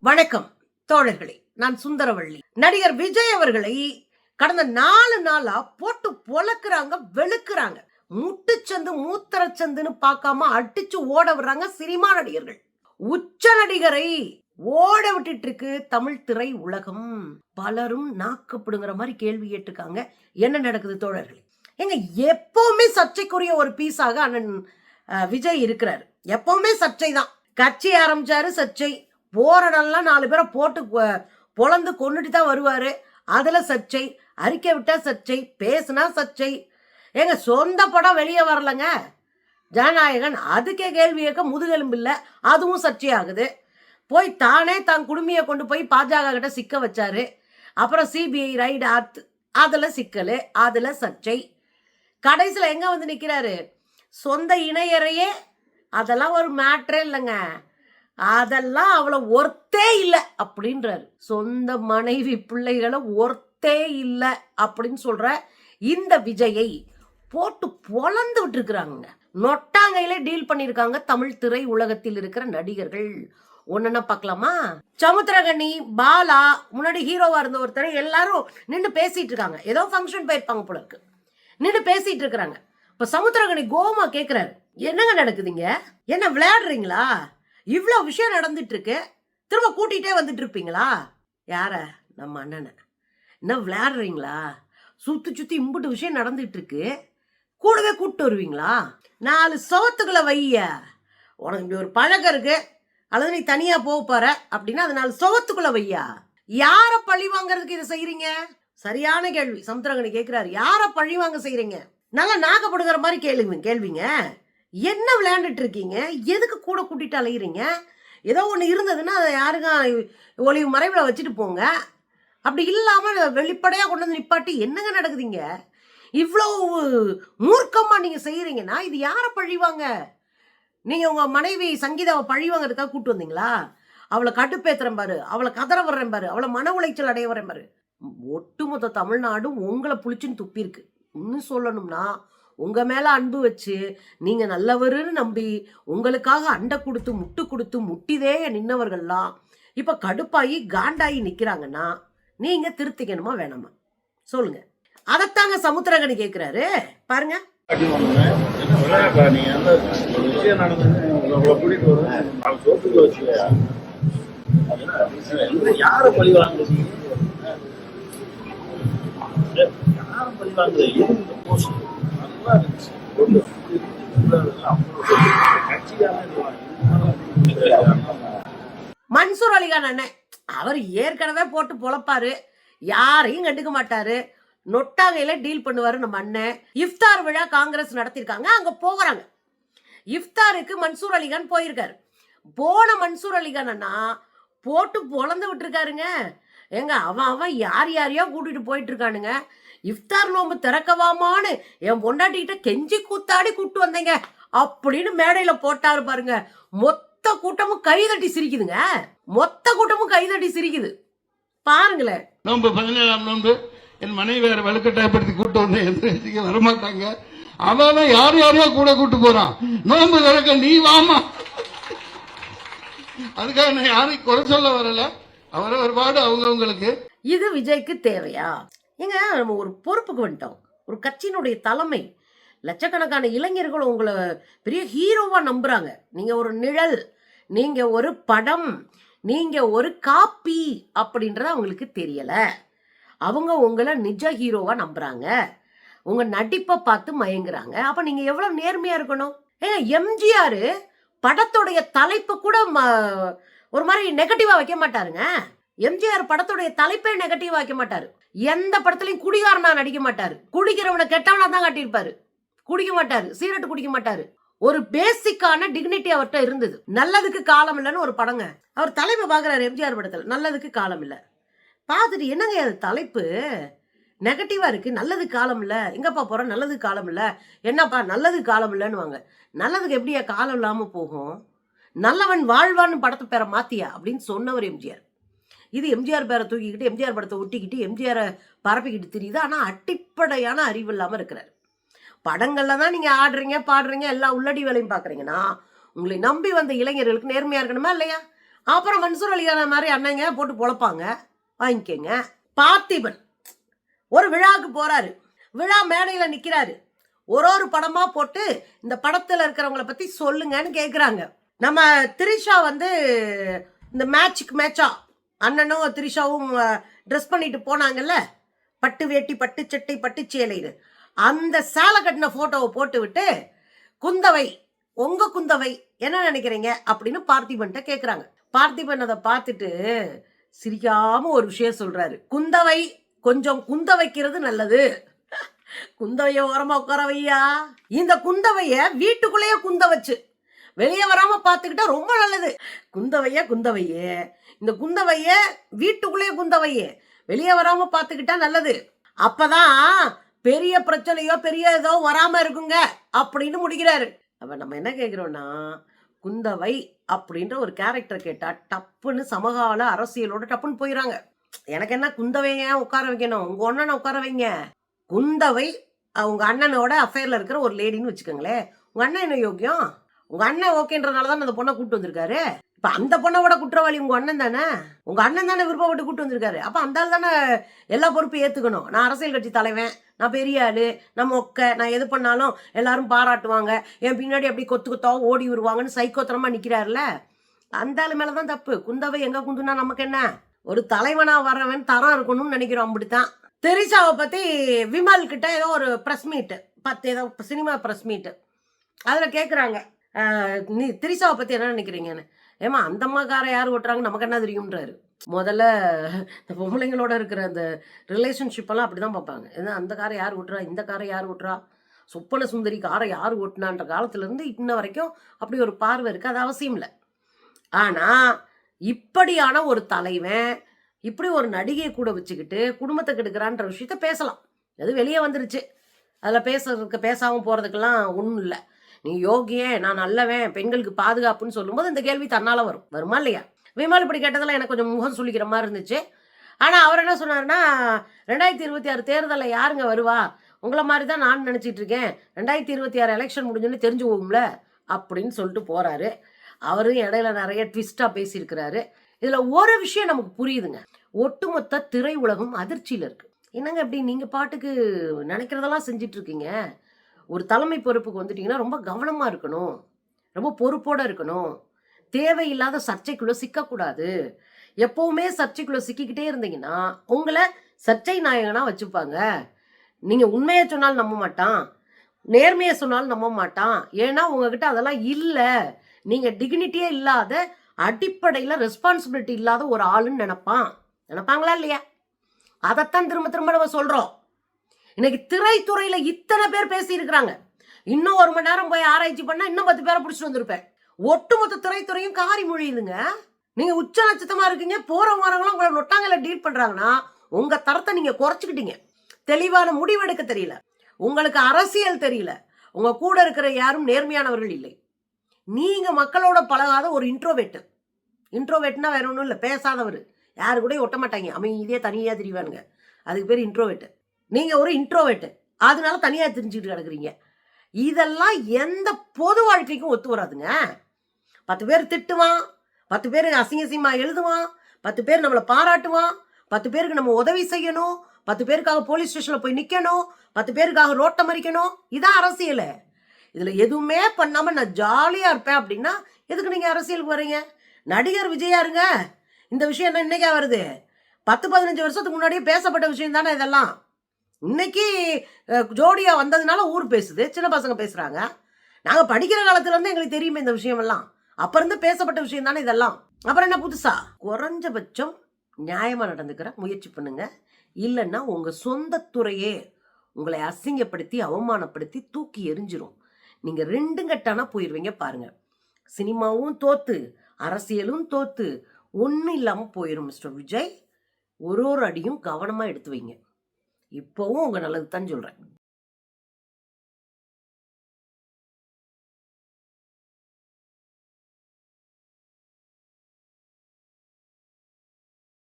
வணக்கம் தோழர்களே, நான் சுந்தரவள்ளி. நடிகர் விஜய் அவர்களை கடந்த 4 நாளா போட்டு பொளக்குறாங்க, வெளுக்குறாங்க. முட்டுச்சந்து மூத்திரச்சந்துன்னு பார்க்காம அடிச்சு ஓட விடுறாங்க சினிமா நடிகர்கள். உச்ச நடிகரை ஓட விட்டுட்டு இருக்கு தமிழ் திரை உலகம். பலரும் நாக்கப்படுங்கிற மாதிரி கேள்வி கேட்டுருக்காங்க. என்ன நடக்குது தோழர்களே? எங்க எப்பவுமே சர்ச்சைக்குரிய ஒரு பீஸாக அண்ணன் விஜய் இருக்கிறாரு. எப்பவுமே சர்ச்சை தான். கட்சி ஆரம்பிச்சாரு சர்ச்சை, போராடலாம் 4 பேரை போட்டு பொழந்து கொண்டுட்டு தான் வருவாரு. அதுல சர்ச்சை, அறிக்கை விட்டா சர்ச்சை, பேசுனா சர்ச்சை. எங்க சொந்த படம் வெளியே வரலங்க ஜனநாயகன், அதுக்கே கேள்வி கேட்க முதுகெலும்பு இல்லை, அதுவும் சர்ச்சையாகுது. போய் தானே தான் குடுமையை கொண்டு போய் பாஜக கிட்ட சிக்க வச்சாரு. அப்புறம் சிபிஐ ரைடு அதுல சிக்கல், அதுல சர்ச்சை. கடைசியில் எங்க வந்து நிக்கிறாரு? சொந்த இணையறையே அதெல்லாம் ஒரு மேட்ரே இல்லைங்க, அதெல்லாம் அவ்வளோ ஒர்த்தே இல்லை அப்படின்றாரு. சொந்த மனைவி பிள்ளைகளை ஒர்த்தே இல்லை அப்படின்னு சொல்ற இந்த விஜயை போட்டு பொழந்து விட்டுருக்குறாங்க. நொட்டாங்கையில டீல் பண்ணியிருக்காங்க தமிழ் திரை உலகத்தில் இருக்கிற நடிகர்கள். ஒன்னுன்னா பார்க்கலாமா? சமுத்திரகனி, பாலா, முன்னாடி ஹீரோவா இருந்த ஒருத்தர் எல்லாரும் நின்று பேசிட்டு இருக்காங்க. ஏதோ ஃபங்க்ஷன் போயிருப்பாங்க போல இருக்கு, நின்று பேசிட்டு இருக்கிறாங்க. இப்ப சமுத்திரகனி கோமா கேட்கிறாரு, என்னங்க நடக்குதுங்க? என்ன விளையாடுறீங்களா? இவ்வளோ விஷயம் நடந்துட்டு இருக்கு, திரும்ப கூட்டிகிட்டே வந்துட்டு இருப்பீங்களா? யார? நம்ம அண்ணனை. என்ன விளையாடுறீங்களா? சுற்றி இம்புட்டு விஷயம் நடந்துட்டு இருக்கு, கூடவே கூப்பிட்டு வருவீங்களா? 4 சவத்துக்களை வைய. உனக்கு இப்படி ஒரு பழக்கம் இருக்கு, அல்லது நீ தனியா போக போற அப்படின்னா அது 4 சவத்துக்குள்ள வையா. யார பழி வாங்கறதுக்கு இதை செய்யறீங்க? சரியான கேள்வி சமுத்திரகனி கேட்கிறாரு. யார பழி வாங்க செய்யறீங்க? நல்லா நாக்கப்படுகிற மாதிரி கேள்விங்க. என்ன விளையாண்டுட்டு இருக்கீங்க? எதுக்கு கூட கூட்டிட்டு அலையிறீங்க? ஏதோ ஒன்று இருந்ததுன்னா அதை யாருக்கும் ஒளிவு மறைவில் வச்சுட்டு போங்க. அப்படி இல்லாமல் வெளிப்படையாக கொண்டு வந்து நிப்பாட்டி என்னங்க நடக்குதுங்க? இவ்வளோ மூர்க்கமாக நீங்கள் செய்கிறீங்கன்னா இது யாரை பழிவாங்க? நீங்கள் உங்கள் மனைவி சங்கீதாவை பழிவாங்கிறதுக்காக கூப்பிட்டு வந்தீங்களா? அவளை கடுப்பேத்துறேன் பாரு, அவளை கதற வர்றேன் பாரு, அவளை மன உளைச்சல் அடைய வரேன் பாரு. ஒட்டுமொத்த தமிழ்நாடும் உங்களை புளிச்சுன்னு துப்பிருக்கு. இன்னும் சொல்லணும்னா உங்க மேல அன்பு வச்சு நீங்க நல்லவருன்னு நம்பி உங்களுக்காக அண்டை கொடுத்து முட்டிதே நின்னவர்கள்லாம் இப்ப கடுப்பாயி காண்டாயி நிக்கிறாங்கன்னா நீங்க திருத்திக்கணுமா வேணாமா சொல்லுங்க. அதைத்தாங்க சமுத்திரகனி கேட்கிறாரு. பாருங்க, யார பழிவாங்க? மன்சூர் அலிகான் அண்ணன் அவர் ஏற்கனவே போட்டு பொழப்பாரு, யாரையும் கண்டுக்க மாட்டாரு, நொட்டாங்கையில டீல் பண்ணுவாரு நம்ம அண்ணன். இஃப்தார் விழா காங்கிரஸ் நடத்திருக்காங்க, அங்க போகிறாங்க. இஃப்தாருக்கு மன்சூர் அலிகான் போயிருக்காரு. போன மன்சூர் அலிகான் அண்ணா போட்டு பொழந்து விட்டுருக்காருங்க. ஏங்க அவன் யாரையோ கூட்டிட்டு போயிட்டு இருக்கானுங்க. இஃப்தார் நோம்பு திறக்கவாமான்னு என் பொண்டாட்டிக்கிட்ட கெஞ்சி கூத்தாடி கூப்பிட்டு வந்தீங்க அப்படின்னு மேடையில போட்டாரு பாருங்க. மொத்த கூட்டமும் கைதட்டி சிரிக்குதுங்க, மொத்த கூட்டமும் கைதட்டி சிரிக்குது பாருங்களேன். நோம்பு 17ஆம் நோம்பு என் மனைவி வேற வலுக்கட்டாயப்படுத்தி கூட்டு வந்து வரமாட்டாங்க. அவன் யாரையோ கூட கூட்டு போறான். நோம்பு திறக்க நீ வாமா. அதுக்காக நான் யாரையும் குறை சொல்ல வரல, அவரவர் பாடு அவங்களுக்கு. இது விஜய்க்கு தேவையா? ஏங்க நம்ம ஒரு பொறுப்புக்கு வந்துட்டோம். ஒரு கட்சியினுடைய தலைமை, லட்சக்கணக்கான இளைஞர்கள் உங்களை பெரிய ஹீரோவா நம்புறாங்க. நீங்க ஒரு நிழல், நீங்க ஒரு படம், நீங்க ஒரு காப்பி அப்படின்றது அவங்களுக்கு தெரியல. அவங்க உங்களை நிஜ ஹீரோவா நம்புறாங்க, உங்க நடிப்பை பார்த்து மயங்குறாங்க. அப்ப நீங்க எவ்வளவு நேர்மையா இருக்கணும்? ஏங்க எம்ஜிஆர் படத்துடைய தலைப்பு கூட ஒரு மாதிரி நெகட்டிவா வைக்க மாட்டாருங்க. எம்ஜிஆர் படத்துடைய தலைப்பே நெகட்டிவா வைக்க மாட்டாரு. எந்த படத்துலயும் குடிகாரனா நடிக்க மாட்டாரு. குடிக்கிறவனை கெட்டவனா தான் காட்டியிருப்பாரு. குடிக்க மாட்டாரு, சீரட்டு குடிக்க மாட்டாரு. ஒரு பேசிக்கான டிக்னிட்டி அவர்கிட்ட இருந்தது. நல்லதுக்கு காலம் இல்லைன்னு ஒரு படங்க, அவர் தலைமை பாக்குறாரு எம்ஜிஆர் படத்துல, நல்லதுக்கு காலம் இல்லை. பார்த்துட்டு என்னங்க அது தலைப்பு நெகட்டிவா இருக்கு, நல்லது காலம் இல்ல, எங்கப்பா போற, நல்லது காலம் இல்ல, என்னப்பா நல்லது காலம் இல்லைன்னு வாங்க. நல்லதுக்கு எப்படியா காலம் இல்லாம போகும்? நல்லவன் வாழ்வான்னு படத்தை பேரை மாத்தியா அப்படின்னு சொன்னவர் எம்ஜிஆர். இது எம்ஜிஆர் பேரை தூக்கிக்கிட்டு எம்ஜிஆர் படத்தை ஒட்டிக்கிட்டு எம்ஜிஆரை பரப்பிக்கிட்டு தெரியுது. ஆனா அடிப்படையான அறிவு இல்லாம இருக்கிறாரு. படங்கள்ல தான் நீங்க ஆடுறீங்க பாடுறீங்க எல்லா உள்ளடி வேலையும் பாக்குறீங்கன்னா உங்களை நம்பி வந்த இளைஞர்களுக்கு நேர்மையா இருக்கணுமா இல்லையா? அப்புறம் மன்சூர் அலிகான மாதிரி அண்ணங்க போட்டு பொழப்பாங்க, வாங்கிக்கங்க. பார்த்திபன் ஒரு விழாவுக்கு போறாரு, விழா மேடையில நிக்கிறாரு, ஒரு படமா போட்டு இந்த படத்துல இருக்கிறவங்கள பத்தி சொல்லுங்கன்னு கேக்குறாங்க. நம்ம திரிஷா வந்து இந்த மேட்சா அண்ணனும் திரிஷாவும் ட்ரெஸ் பண்ணிட்டு போனாங்கல்ல, பட்டு வேட்டி பட்டு சட்டை பட்டு சேலைன்னு, அந்த சேலை கட்டின போட்டோவை போட்டு விட்டு குந்தவை உங்க குந்தவை என்ன நினைக்கிறீங்க அப்படின்னு பார்த்திபன்ட்ட கேக்குறாங்க. பார்த்திபன் அதை பார்த்துட்டு சிரிக்காம ஒரு விஷயம் சொல்றாரு, குந்தவை கொஞ்சம் குந்த வைக்கிறது நல்லது, குந்தவைய ஓரமா உட்கார வையா, இந்த குந்தவைய வீட்டுக்குள்ளேயே குந்த வச்சு வெளியே வராம பாத்துக்கிட்டா ரொம்ப நல்லது. குந்தவையே இந்த குந்தவைய வீட்டுக்குள்ளேயே குந்தவையே வெளியே வராம பாத்துக்கிட்டா நல்லது, அப்பதான் பெரிய பிரச்சனையோ பெரிய ஏதோ வராம இருக்குங்க அப்படின்னு முடிக்கிறாரு. அப்ப நம்ம என்ன கேக்குறோம்னா, குந்தவை அப்படின்ற ஒரு கேரக்டர் கேட்டா டப்புன்னு சமகால அரசியலோட டப்புன்னு போயிடறாங்க. எனக்கு என்ன குந்தவைய உட்கார வைக்கணும், உங்க அண்ணனை உட்கார வைங்க. குந்தவை உங்க அண்ணனோட அஃபேர்ல இருக்கிற ஒரு லேடின்னு வச்சுக்கோங்களேன், உங்க அண்ணன் என்ன யோக்கியம்? உங்க அண்ணன் ஓகேன்றனாலதான் அந்த பொண்ணை கூட்டு வந்திருக்காரு. இப்ப அந்த பொண்ணோட குற்றவாளி உங்க அண்ணன் தானே, உங்க அண்ணன் தானே விருப்பப்பட்டு கூட்டு வந்திருக்காரு. அப்ப அந்த ஆள் தானே எல்லா பொறுப்பையும் ஏத்துக்கணும். நான் அரசியல் கட்சி தலைவன், நான் பெரிய ஆளு, நான் மொக்க, நான் எது பண்ணாலும் எல்லாரும் பாராட்டுவாங்க, என் பின்னாடி அப்படி கொத்து கொத்தா ஓடி வருவாங்கன்னு சைக்கோத்தனமா நிக்கிறாருல, அந்த ஆளு மேலதான் தப்பு. குந்தவை எங்க குந்துனா நமக்கு என்ன? ஒரு தலைவனா வரவன் தரம் இருக்கணும்னு நினைக்கிறோம். அப்படித்தான் திரிஷாவை பத்தி விமல் கிட்ட ஏதோ ஒரு பிரஸ் மீட், ஏதோ சினிமா பிரஸ் மீட், அதுல கேக்குறாங்க, நீ திரிஷாவை பத்தி என்ன நினைக்கிறீங்கன்னு. ஏமா அந்த அம்மா காரை யார் ஓட்டுறாங்க நமக்கு என்ன தெரியும்ன்றாரு. முதல்ல இந்த பொம்பளைங்களோட இருக்கிற அந்த ரிலேஷன்ஷிப் எல்லாம் அப்படிதான் பார்ப்பாங்க. ஏன்னா அந்த காரை யார் ஓட்டுறா, இந்த காரை யார் ஓட்டுறா, சொப்பன சுந்தரி காரை யார் ஓட்டுனான்ற காலத்துல இருந்து இன்ன வரைக்கும் அப்படி ஒரு பார்வை இருக்கு. அது அவசியம் இல்லை. ஆனா இப்படியான ஒரு தலைவன் இப்படி ஒரு நடிகை கூட வச்சுக்கிட்டு குடும்பத்தை கெடுக்கிறான்ற விஷயத்த பேசலாம். அது வெளியே வந்துருச்சு, அதுல பேசாம போறதுக்கெல்லாம் ஒண்ணும் இல்லை. நீ யோகியே, நான் நல்லவன், பெண்களுக்கு பாதுகாப்புன்னு சொல்லும்போது இந்த கேள்வி தன்னால வருமா இல்லையா? விமல் இப்படி கேட்டதெல்லாம் எனக்கு கொஞ்சம் முகம் சொல்லிக்கிற மாதிரி இருந்துச்சு. ஆனா அவர் என்ன சொன்னாருன்னா, 2026 தேர்தலில் யாருங்க வருவா, உங்களை மாதிரி தான் நான் நினைச்சிட்டு இருக்கேன், 2026 எலெக்ஷன் முடிஞ்சோன்னு தெரிஞ்சு போகும்ல அப்படின்னு சொல்லிட்டு போறாரு. அவரும் இடையில நிறைய ட்விஸ்டா பேசியிருக்கிறாரு. இதுல ஒரு விஷயம் நமக்கு புரியுதுங்க, ஒட்டுமொத்த திரை உலகம் அதிர்ச்சியில இருக்கு. என்னங்க இப்படி நீங்க பாட்டுக்கு நினைக்கிறதெல்லாம் செஞ்சிட்டு இருக்கீங்க? ஒரு தலைமை பொறுப்புக்கு வந்துட்டீங்கன்னா ரொம்ப கவனமா இருக்கணும், ரொம்ப பொறுப்போட இருக்கணும், தேவையில்லாத சர்ச்சைக்குள்ள சிக்கக்கூடாது. எப்பவுமே சர்ச்சைக்குள்ள சிக்கிக்கிட்டே இருந்தீங்கன்னா உங்களை சர்ச்சை நாயகனா வச்சுப்பாங்க. நீங்க உண்மையை சொன்னாலும் நம்ப மாட்டான், நேர்மையை சொன்னாலும் நம்ப மாட்டான். ஏன்னா உங்ககிட்ட அதெல்லாம் இல்ல, நீங்க டிக்னிட்டியே இல்லாத, அடிப்படையில ரெஸ்பான்சிபிலிட்டி இல்லாத ஒரு ஆளுன்னு நினைப்பாங்களா இல்லையா? அதைத்தான் திரும்ப திரும்ப நம்ம சொல்றோம். இன்னைக்கு திரைத்துறையில இத்தனை பேர் பேசி இருக்கிறாங்க, இன்னும் 1 மணி நேரம் போய் ஆராய்ச்சி பண்ணா இன்னும் 10 பேரை பிடிச்சிட்டு வந்திருப்பேன். ஒட்டுமொத்த திரைத்துறையும் காரி மொழியுதுங்க. நீங்க உச்ச நட்சத்திரமா இருக்கீங்க, போற வாரங்களும் உங்களை நொட்டாங்கல டீல் பண்றாங்கன்னா உங்க தரத்தை நீங்க குறைச்சிக்கிட்டீங்க. தெளிவான முடிவெடுக்க தெரியல, உங்களுக்கு அரசியல் தெரியல, உங்க கூட இருக்கிற யாரும் நேர்மையானவர்கள் இல்லை. நீங்க மக்களோட பழகாத ஒரு இன்ட்ரோவேட்னா வேற ஒன்றும் இல்லை, பேசாதவர், யாரு கூட ஒட்ட மாட்டாங்க, அமைதியே தனியா திரிவானுங்க, அதுக்கு பேர் இன்ட்ரோவேட். நீங்க ஒரு இன்ட்ரோவேட், அதனால தனியா தெரிஞ்சுக்கிட்டு கிடக்குறீங்க. இதெல்லாம் எந்த பொது வாழ்க்கைக்கும் ஒத்து வராதுங்க. 10 பேர் திட்டுவான், 10 பேர் அசிங்கமா எழுதுவான், 10 பேர் நம்மளை பாராட்டுவான், 10 பேருக்கு நம்ம உதவி செய்யணும், 10 பேருக்காக போலீஸ் ஸ்டேஷன்ல போய் நிக்கணும், 10 பேருக்காக ரோட்டை மறிக்கணும். இதான் அரசியல். இதுல எதுவுமே பண்ணாம நான் ஜாலியா இருப்பேன் அப்படின்னா எதுக்கு நீங்க அரசியலுக்கு வரீங்க? நடிகர் விஜயா இருங்க. இந்த விஷயம் என்ன இன்னைக்கா வருது? 10-15 வருஷத்துக்கு முன்னாடியே பேசப்பட்ட விஷயம் தானே இதெல்லாம். இன்னைக்கு ஜோடியா வந்ததுனால ஊர் பேசுது, சின்ன பசங்க பேசுறாங்க. நாங்க படிக்கிற காலத்துல இருந்து எங்களுக்கு தெரியுமே இந்த விஷயம் எல்லாம், அப்ப இருந்து பேசப்பட்ட விஷயம் தானே இதெல்லாம். அப்புறம் என்ன புதுசா? குறைஞ்சபட்சம் நியாயமா நடந்துக்கிற முயற்சி பண்ணுங்க. இல்லைன்னா உங்க சொந்த துறையே உங்களை அசிங்கப்படுத்தி அவமானப்படுத்தி தூக்கி எரிஞ்சிரும். நீங்க 2 கட்டானா போயிருவீங்க பாருங்க. சினிமாவும் தோத்து, அரசியலும் தோத்து, ஒன்னும் இல்லாம போயிரும் மிஸ்டர் விஜய். ஒரு அடியும் கவனமா எடுத்து வைங்க. இப்பவும் உங்க நல்லது தான் சொல்றேன்.